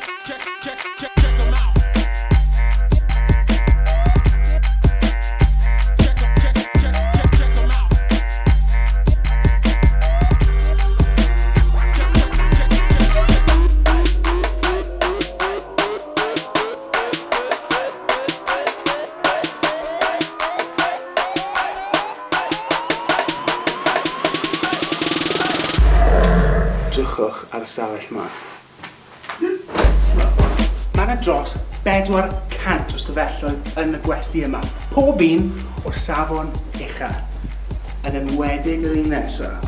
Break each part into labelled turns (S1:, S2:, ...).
S1: them out. Check them out.
S2: Drychwch ar y stafell yma. Mae yna dros 400 o stafelloedd yn y gwesty yma. Pob un o'r safon uchaf. Yn enwedig yr un nesaf.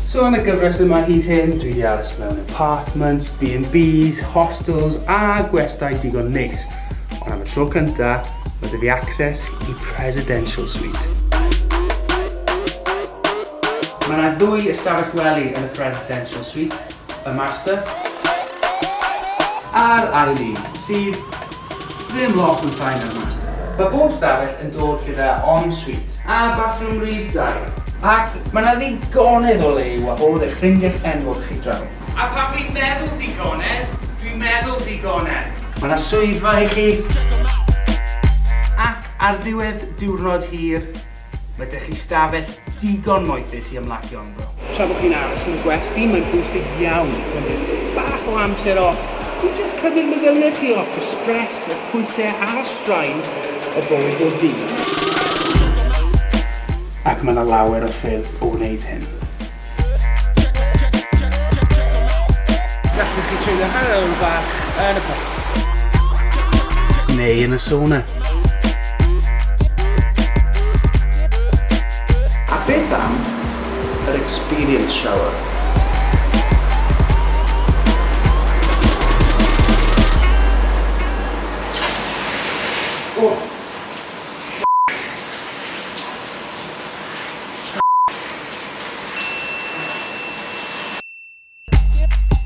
S2: So yn y gyfres yma hyd hyn, dwi wedi aros mewn apartments, B&Bs, hostels a gwestai digon neis. Ond am y tro cyntaf, mae 'da fi access i Presidential Suite. Mae yna 2 ystafell wely yn y Presidential Suite, y Master a'r ail un, sydd ddim lot yn llai na'r Master. Mae bob stafell yn dod gyda ensuite a bathroom rhif 2. Ac mae yna ddigonedd o le i wahodd eich ffrindiau enwog chi draw. A pan fi'n meddwl digonedd, dwi'n meddwl digonedd. Mae yna swyddfa i chi. Ac ar ddiwedd diwrnod hir, mae ydych chi stafell digon moethus i ymlacio ynddo. Tra bod chi'n aros yn y gwesty, mae'n bwysig iawn i cymryd bach o amser off. I jyst cymryd meddyliau chi off y stress, y pwysau a'r straen o bywyd o dydd. Ac mae yna lawer o ffyrdd o wneud hyn. Gallwch chi treulio hanner o'n fach yn y parc. Neu yn y sauna. A beth am yr experience shower? Oh.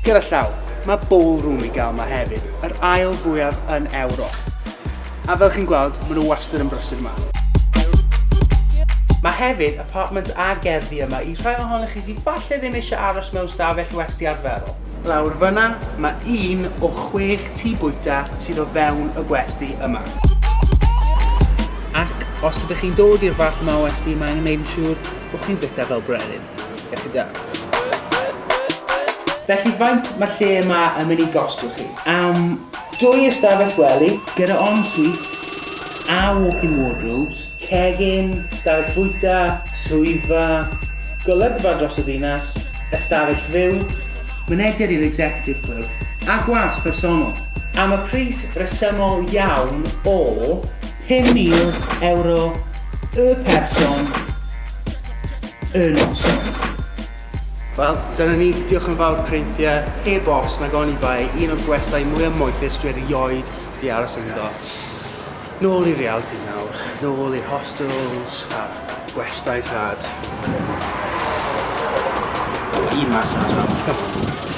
S2: Gyda llaw, mae ballroom i gael yma hefyd, yr ail fwyaf yn Ewrop. A fel chi'n gweld, maen nhw wastad yn brysur yma. Mae hefyd apartment a gerddi yma i rhai ohonych chi sydd falle ddim eisiau aros mewn stafell westy arferol. Lawr fyna, mae un o 6 tŷ bwyta sydd o fewn y gwesty yma. Ac os ydych chi'n dod i'r fath yma o westy, mae'n gwneud yn siŵr bod chi'n bita fel brenin. Iechyd da. Felly faint mae'r lle yma yn mynd i gostio chi? Am 2 ystafell wely gyda ensuite a walk-in wardrobes, cegin, stafell fwyta, swyddfa, golygfa dros y ddinas, ystafell fyw, mynediad i'r executive club a gwas personol. Am y pris resymol iawn o €5,000 y person y noson. Wel, dyna ni, diolch yn fawr Crinthia, heb os nag oni bai, un o'r gwestai mwyaf moethus dwi erioed di aros ynddo. Nôl i reality nawr, nôl i'r hostels a gwestai rhad. Un mas nawr, come on.